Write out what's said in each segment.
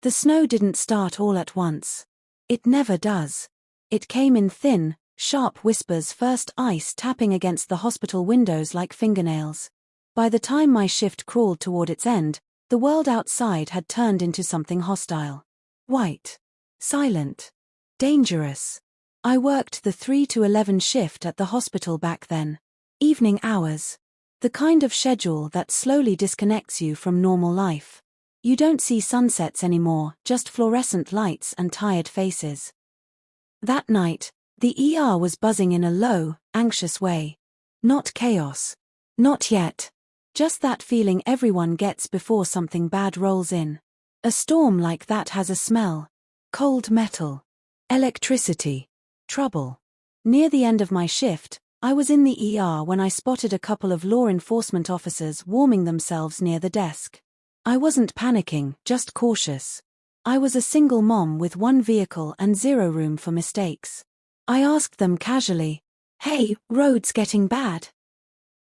The snow didn't start all at once. It never does. It came in thin, sharp whispers, first ice tapping against the hospital windows like fingernails. By the time my shift crawled toward its end, the world outside had turned into something hostile. White. Silent. Dangerous. I worked the 3 to 11 shift at the hospital back then. Evening hours. The kind of schedule that slowly disconnects you from normal life. You don't see sunsets anymore, just fluorescent lights and tired faces. That night, the ER was buzzing in a low, anxious way. Not chaos. Not yet. Just that feeling everyone gets before something bad rolls in. A storm like that has a smell. Cold metal. Electricity. Trouble. Near the end of my shift, I was in the ER when I spotted a couple of law enforcement officers warming themselves near the desk. I wasn't panicking, just cautious. I was a single mom with one vehicle and zero room for mistakes. I asked them casually, "Hey, road's getting bad?"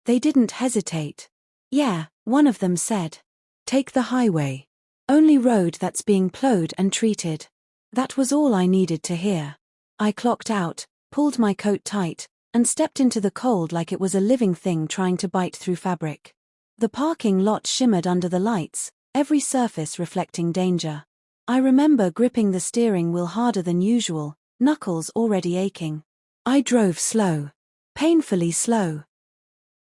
They didn't hesitate. "Yeah," one of them said. "Take the highway. Only road that's being plowed and treated." That was all I needed to hear. I clocked out, pulled my coat tight, and stepped into the cold like it was a living thing trying to bite through fabric. The parking lot shimmered under the lights, every surface reflecting danger. I remember gripping the steering wheel harder than usual, knuckles already aching. I drove slow. Painfully slow.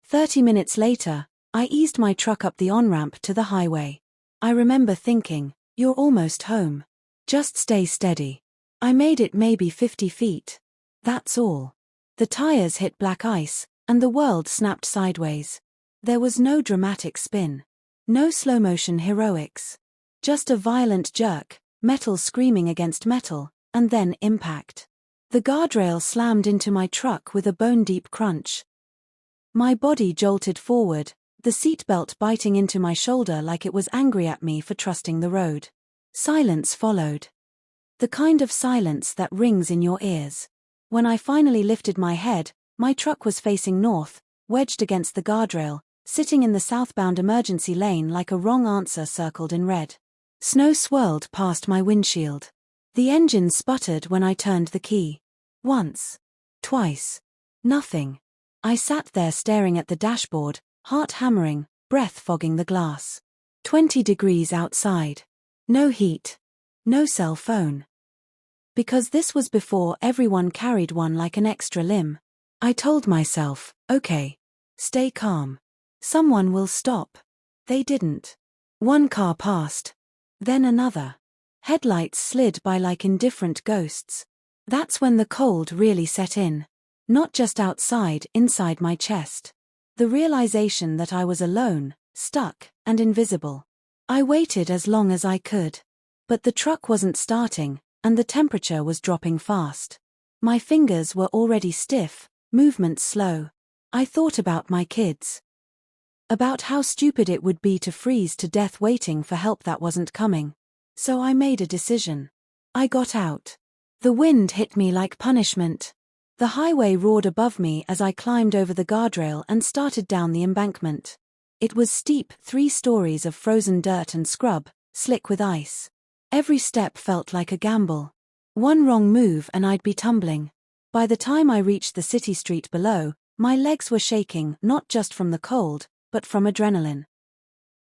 30 minutes later, I eased my truck up the on-ramp to the highway. I remember thinking, "You're almost home. Just stay steady." I made it maybe 50 feet. That's all. The tires hit black ice, and the world snapped sideways. There was no dramatic spin. No slow-motion heroics. Just a violent jerk, metal screaming against metal, and then impact. The guardrail slammed into my truck with a bone-deep crunch. My body jolted forward, the seatbelt biting into my shoulder like it was angry at me for trusting the road. Silence followed. The kind of silence that rings in your ears. When I finally lifted my head, my truck was facing north, wedged against the guardrail, sitting in the southbound emergency lane like a wrong answer circled in red. Snow swirled past my windshield. The engine sputtered when I turned the key. Once. Twice. Nothing. I sat there staring at the dashboard, heart hammering, breath fogging the glass. 20 degrees outside. No heat. No cell phone. Because this was before everyone carried one like an extra limb. I told myself, okay. Stay calm. Someone will stop. They didn't. One car passed. Then another. Headlights slid by like indifferent ghosts. That's when the cold really set in. Not just outside, inside my chest. The realization that I was alone, stuck, and invisible. I waited as long as I could. But the truck wasn't starting, and the temperature was dropping fast. My fingers were already stiff, movement slow. I thought about my kids. About how stupid it would be to freeze to death waiting for help that wasn't coming. So I made a decision. I got out. The wind hit me like punishment. The highway roared above me as I climbed over the guardrail and started down the embankment. It was steep, 3 stories of frozen dirt and scrub, slick with ice. Every step felt like a gamble. One wrong move and I'd be tumbling. By the time I reached the city street below, my legs were shaking not just from the cold, but from adrenaline.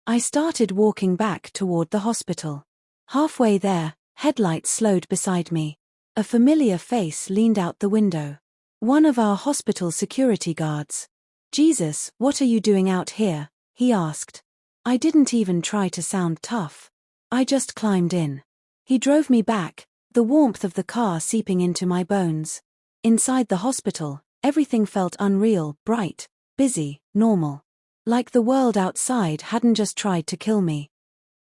I started walking back toward the hospital. Halfway there, headlights slowed beside me. A familiar face leaned out the window. One of our hospital security guards. "Jesus, what are you doing out here?" he asked. I didn't even try to sound tough. I just climbed in. He drove me back, the warmth of the car seeping into my bones. Inside the hospital, everything felt unreal, bright, busy, normal. Like the world outside hadn't just tried to kill me.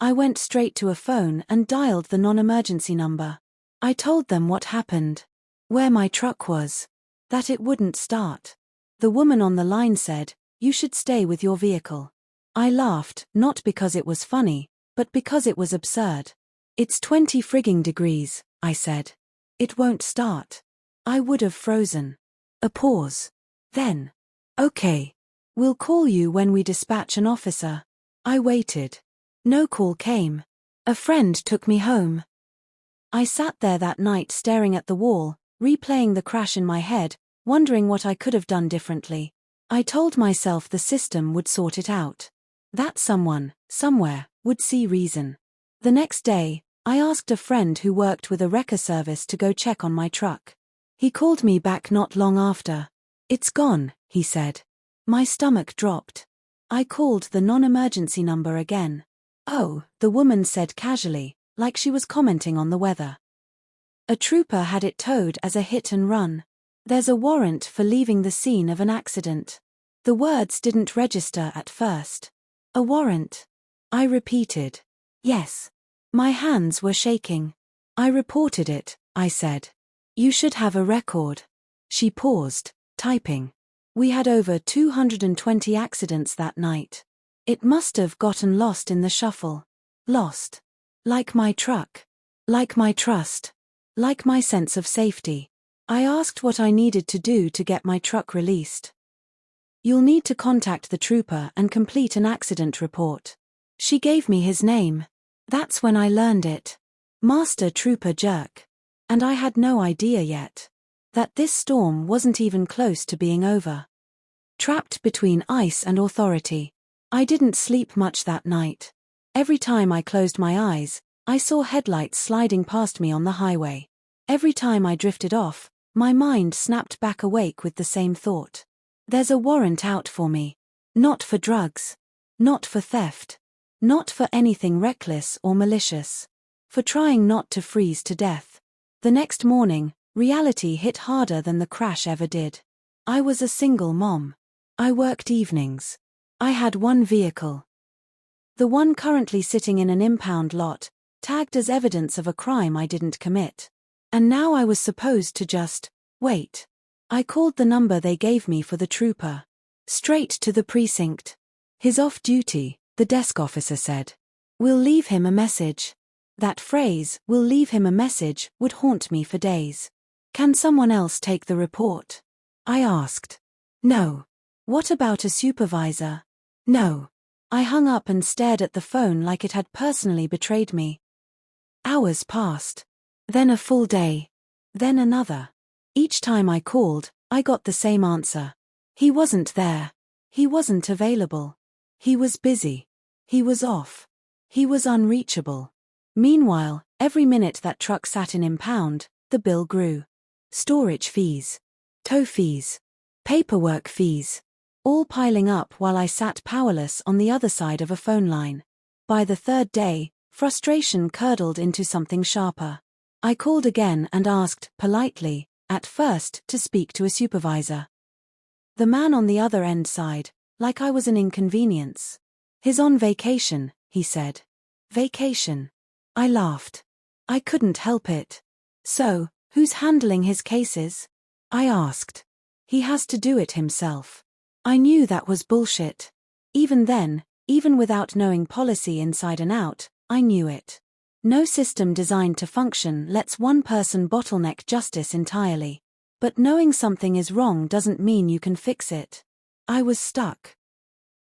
I went straight to a phone and dialed the non-emergency number. I told them what happened. Where my truck was. That it wouldn't start. The woman on the line said, "You should stay with your vehicle." I laughed, not because it was funny, but because it was absurd. "It's 20 frigging degrees," I said. "It won't start." I would have frozen. A pause. Then. "Okay. We'll call you when we dispatch an officer." I waited. No call came. A friend took me home. I sat there that night staring at the wall, replaying the crash in my head, wondering what I could have done differently. I told myself the system would sort it out. That someone, somewhere, would see reason. The next day, I asked a friend who worked with a wrecker service to go check on my truck. He called me back not long after. "It's gone," he said. My stomach dropped. I called the non-emergency number again. "Oh," the woman said casually, like she was commenting on the weather. "A trooper had it towed as a hit and run. There's a warrant for leaving the scene of an accident." The words didn't register at first. "A warrant?" I repeated. "Yes." My hands were shaking. "I reported it," I said. "You should have a record." She paused, typing. We had over 220 accidents that night. It must have gotten lost in the shuffle. Lost. Like my truck. Like my trust. Like my sense of safety. I asked what I needed to do to get my truck released. "You'll need to contact the trooper and complete an accident report." She gave me his name. That's when I learned it. Master Trooper Jerk. And I had no idea yet that this storm wasn't even close to being over. Trapped between ice and authority. I didn't sleep much that night. Every time I closed my eyes, I saw headlights sliding past me on the highway. Every time I drifted off, my mind snapped back awake with the same thought. There's a warrant out for me. Not for drugs. Not for theft. Not for anything reckless or malicious. For trying not to freeze to death. The next morning, reality hit harder than the crash ever did. I was a single mom. I worked evenings. I had one vehicle. The one currently sitting in an impound lot, tagged as evidence of a crime I didn't commit. And now I was supposed to just wait. I called the number they gave me for the trooper. Straight to the precinct. "He's off duty," the desk officer said. "We'll leave him a message." That phrase, "we'll leave him a message," would haunt me for days. "Can someone else take the report?" I asked. "No." "What about a supervisor?" "No." I hung up and stared at the phone like it had personally betrayed me. Hours passed. Then a full day. Then another. Each time I called, I got the same answer. He wasn't there. He wasn't available. He was busy. He was off. He was unreachable. Meanwhile, every minute that truck sat in impound, the bill grew. Storage fees. Tow fees. Paperwork fees. All piling up while I sat powerless on the other side of a phone line. By the third day, frustration curdled into something sharper. I called again and asked, politely, at first, to speak to a supervisor. The man on the other end sighed, like I was an inconvenience. "He's on vacation," he said. Vacation. I laughed. I couldn't help it. "So, who's handling his cases?" I asked. "He has to do it himself." I knew that was bullshit. Even then, even without knowing policy inside and out, I knew it. No system designed to function lets one person bottleneck justice entirely. But knowing something is wrong doesn't mean you can fix it. I was stuck.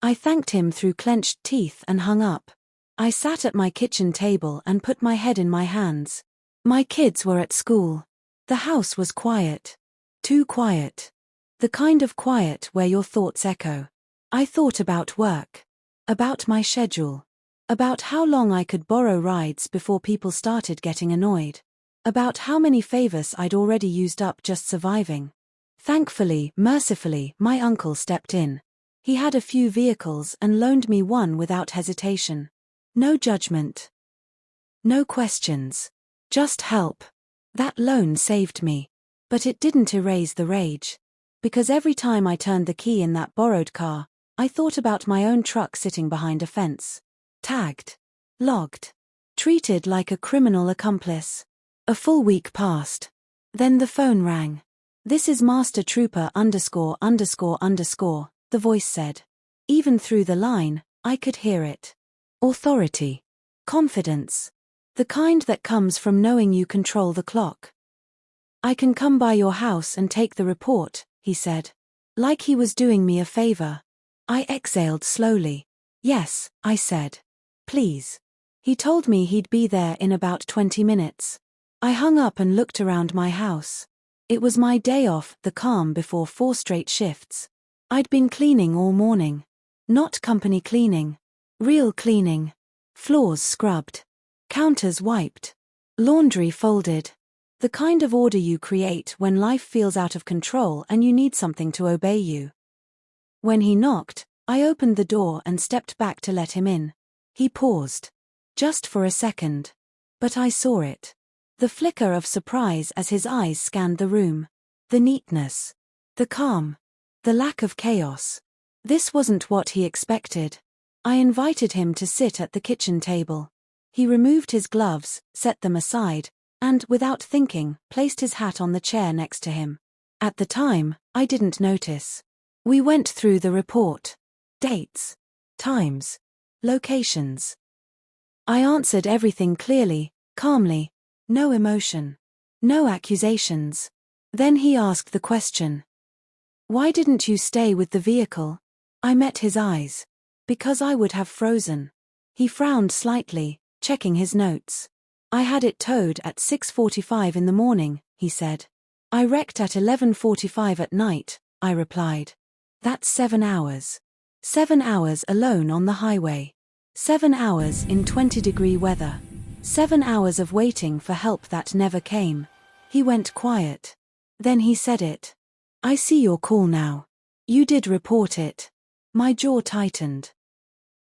I thanked him through clenched teeth and hung up. I sat at my kitchen table and put my head in my hands. My kids were at school. The house was quiet. Too quiet. The kind of quiet where your thoughts echo. I thought about work. About my schedule. About how long I could borrow rides before people started getting annoyed. About how many favors I'd already used up just surviving. Thankfully, mercifully, my uncle stepped in. He had a few vehicles and loaned me one without hesitation. No judgment. No questions. Just help. That loan saved me. But it didn't erase the rage. Because every time I turned the key in that borrowed car, I thought about my own truck sitting behind a fence. Tagged. Logged. Treated like a criminal accomplice. A full week passed. Then the phone rang. "This is Master Trooper ______," the voice said. Even through the line, I could hear it. Authority. Confidence. The kind that comes from knowing you control the clock. "I can come by your house and take the report," he said. Like he was doing me a favor. I exhaled slowly. "Yes," I said. "Please." He told me he'd be there in about 20 minutes. I hung up and looked around my house. It was my day off, the calm before 4 straight shifts. I'd been cleaning all morning. Not company cleaning. Real cleaning. Floors scrubbed. Counters wiped. Laundry folded. The kind of order you create when life feels out of control and you need something to obey you. When he knocked, I opened the door and stepped back to let him in. He paused. Just for a second. But I saw it. The flicker of surprise as his eyes scanned the room. The neatness. The calm. The lack of chaos. This wasn't what he expected. I invited him to sit at the kitchen table. He removed his gloves, set them aside, and, without thinking, placed his hat on the chair next to him. At the time, I didn't notice. We went through the report. Dates. Times. Locations. I answered everything clearly, calmly. No emotion. No accusations. Then he asked the question. Why didn't you stay with the vehicle? I met his eyes. Because I would have frozen. He frowned slightly, checking his notes. I had it towed at 6:45 in the morning, he said. I wrecked at 11:45 at night, I replied. That's 7 hours. 7 hours alone on the highway. 7 hours in 20-degree weather. 7 hours of waiting for help that never came. He went quiet. Then he said it. I see your call now. You did report it. My jaw tightened.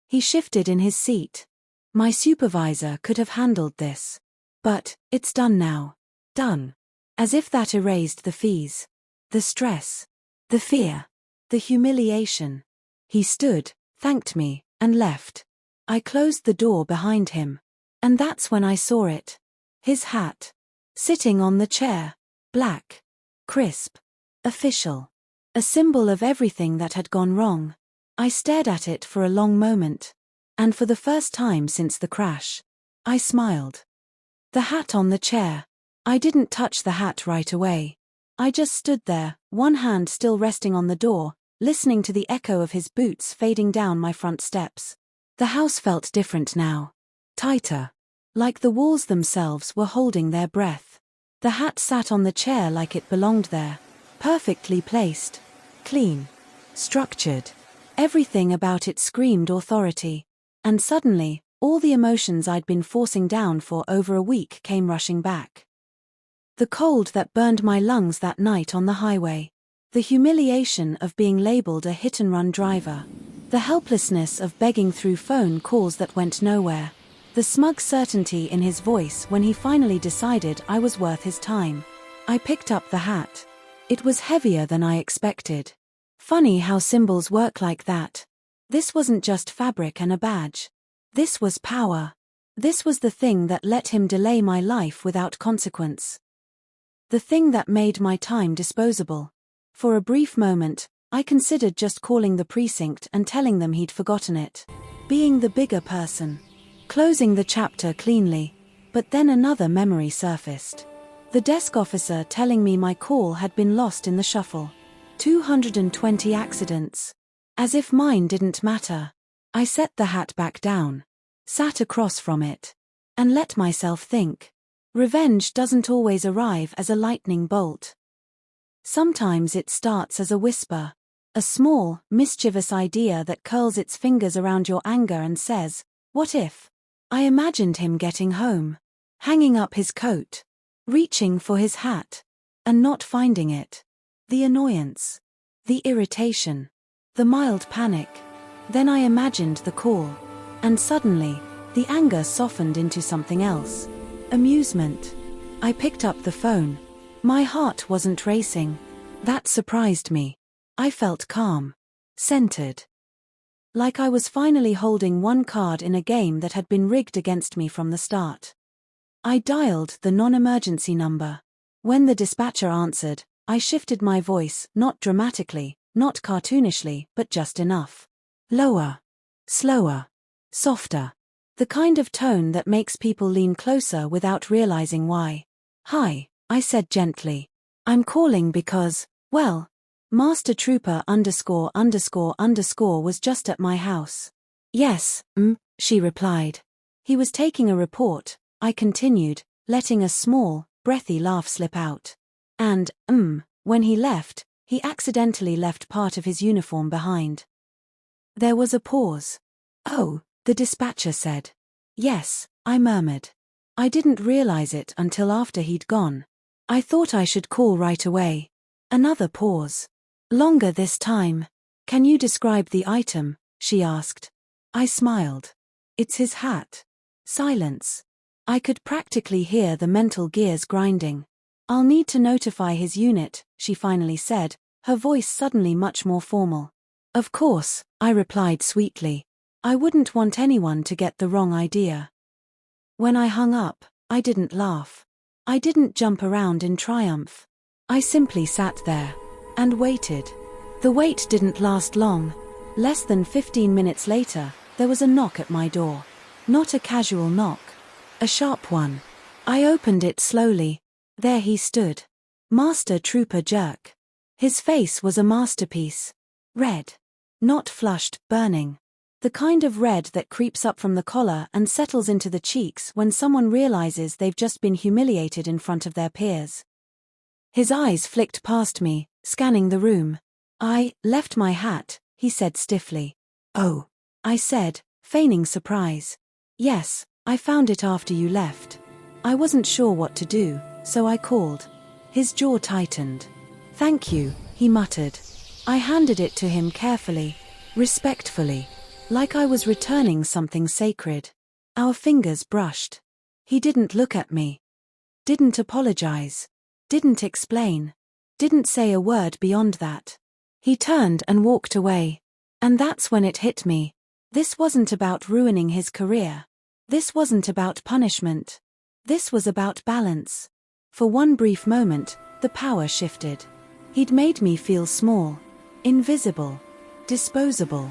He shifted in his seat. My supervisor could have handled this. But, it's done now. Done. As if that erased the fees. The stress. The fear. The humiliation. He stood, thanked me, and left. I closed the door behind him. And that's when I saw it. His hat. Sitting on the chair. Black. Crisp. Official. A symbol of everything that had gone wrong. I stared at it for a long moment. And for the first time since the crash, I smiled. The hat on the chair. I didn't touch the hat right away. I just stood there, one hand still resting on the door, listening to the echo of his boots fading down my front steps. The house felt different now. Tighter. Like the walls themselves were holding their breath. The hat sat on the chair like it belonged there. Perfectly placed. Clean. Structured. Everything about it screamed authority. And suddenly, all the emotions I'd been forcing down for over a week came rushing back. The cold that burned my lungs that night on the highway. The humiliation of being labeled a hit-and-run driver. The helplessness of begging through phone calls that went nowhere. The smug certainty in his voice when he finally decided I was worth his time. I picked up the hat. It was heavier than I expected. Funny how symbols work like that. This wasn't just fabric and a badge. This was power. This was the thing that let him delay my life without consequence. The thing that made my time disposable. For a brief moment, I considered just calling the precinct and telling them he'd forgotten it. Being the bigger person. Closing the chapter cleanly. But then another memory surfaced. The desk officer telling me my call had been lost in the shuffle. 220 accidents. As if mine didn't matter. I set the hat back down. Sat across from it. And let myself think. Revenge doesn't always arrive as a lightning bolt. Sometimes it starts as a whisper. A small, mischievous idea that curls its fingers around your anger and says, what if? I imagined him getting home. Hanging up his coat. Reaching for his hat. And not finding it. The annoyance. The irritation. The mild panic. Then I imagined the call. And suddenly, the anger softened into something else. Amusement. I picked up the phone. My heart wasn't racing. That surprised me. I felt calm. Centered. Like I was finally holding one card in a game that had been rigged against me from the start. I dialed the non-emergency number. When the dispatcher answered, I shifted my voice, not dramatically, not cartoonishly, but just enough. Lower. Slower. Softer. The kind of tone that makes people lean closer without realizing why. Hi, I said gently. I'm calling because, well, Master Trooper ____ was just at my house. Yes, she replied. He was taking a report, I continued, letting a small, breathy laugh slip out. And, when he left, he accidentally left part of his uniform behind. There was a pause. "Oh," the dispatcher said. "Yes," I murmured. I didn't realize it until after he'd gone. I thought I should call right away. Another pause. Longer this time. "Can you describe the item?" she asked. I smiled. "It's his hat." Silence. I could practically hear the mental gears grinding. "I'll need to notify his unit," she finally said, her voice suddenly much more formal. "Of course," I replied sweetly. I wouldn't want anyone to get the wrong idea. When I hung up, I didn't laugh. I didn't jump around in triumph. I simply sat there and waited. The wait didn't last long. Less than 15 minutes later, there was a knock at my door. Not a casual knock. A sharp one. I opened it slowly. There he stood. Master Trooper Jerk. His face was a masterpiece. Red. Not flushed, burning. The kind of red that creeps up from the collar and settles into the cheeks when someone realizes they've just been humiliated in front of their peers. His eyes flicked past me, scanning the room. "I left my hat," he said stiffly. "Oh," I said, feigning surprise. "Yes, I found it after you left. I wasn't sure what to do, so I called." His jaw tightened. "Thank you," he muttered. I handed it to him carefully, respectfully, like I was returning something sacred. Our fingers brushed. He didn't look at me. Didn't apologize. Didn't explain. Didn't say a word beyond that. He turned and walked away. And that's when it hit me. This wasn't about ruining his career. This wasn't about punishment. This was about balance. For one brief moment, the power shifted. He'd made me feel small, invisible, disposable.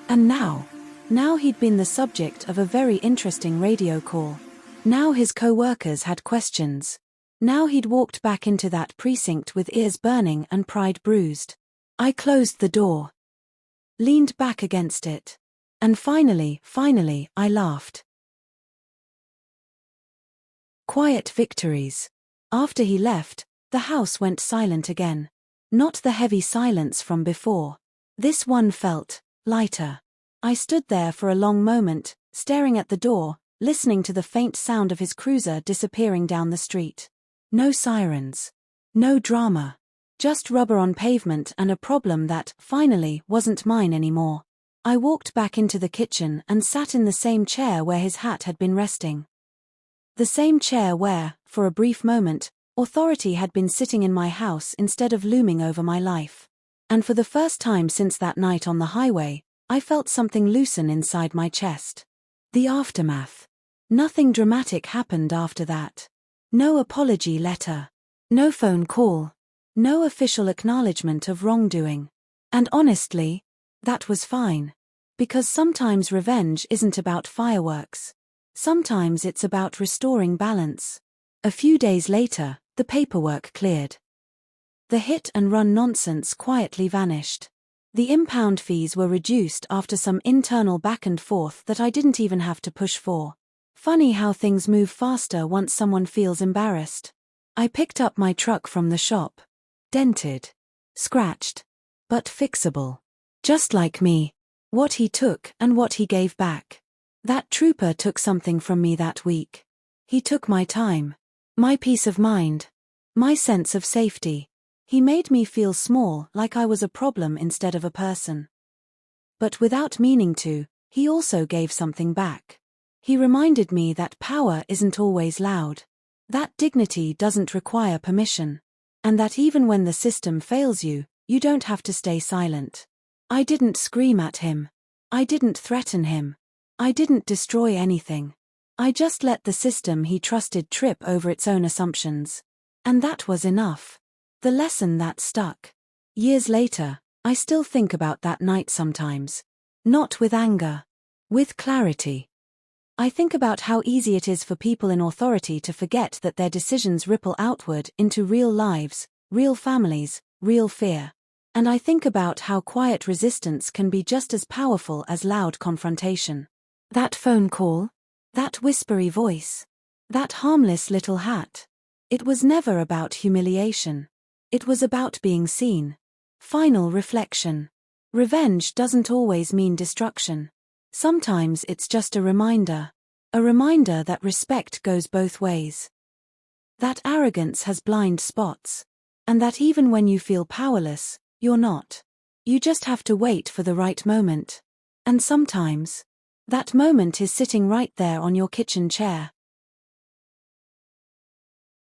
And now he'd been the subject of a very interesting radio call. Now his co-workers had questions. Now he'd walked back into that precinct with ears burning and pride bruised. I closed the door. Leaned back against it. And finally, I laughed. Quiet victories. After he left, the house went silent again. Not the heavy silence from before. This one felt lighter. I stood there for a long moment, staring at the door, listening to the faint sound of his cruiser disappearing down the street. No sirens. No drama. Just rubber on pavement and a problem that, finally, wasn't mine anymore. I walked back into the kitchen and sat in the same chair where his hat had been resting. The same chair where, for a brief moment, authority had been sitting in my house instead of looming over my life. And for the first time since that night on the highway, I felt something loosen inside my chest. The aftermath. Nothing dramatic happened after that. No apology letter. No phone call. No official acknowledgement of wrongdoing. And honestly, that was fine. Because sometimes revenge isn't about fireworks. Sometimes it's about restoring balance. A few days later, the paperwork cleared. The hit-and-run nonsense quietly vanished. The impound fees were reduced after some internal back and forth that I didn't even have to push for. Funny how things move faster once someone feels embarrassed. I picked up my truck from the shop. Dented. Scratched. But fixable. Just like me. What he took and what he gave back. That trooper took something from me that week. He took my time. My peace of mind. My sense of safety. He made me feel small, like I was a problem instead of a person. But without meaning to, he also gave something back. He reminded me that power isn't always loud. That dignity doesn't require permission. And that even when the system fails you, you don't have to stay silent. I didn't scream at him. I didn't threaten him. I didn't destroy anything. I just let the system he trusted trip over its own assumptions. And that was enough. The lesson that stuck. Years later, I still think about that night sometimes. Not with anger. With clarity. I think about how easy it is for people in authority to forget that their decisions ripple outward into real lives, real families, real fear. And I think about how quiet resistance can be just as powerful as loud confrontation. That phone call? That whispery voice. That harmless little hat. It was never about humiliation. It was about being seen. Final reflection. Revenge doesn't always mean destruction. Sometimes it's just a reminder. A reminder that respect goes both ways. That arrogance has blind spots. And that even when you feel powerless, you're not. You just have to wait for the right moment. And sometimes, that moment is sitting right there on your kitchen chair.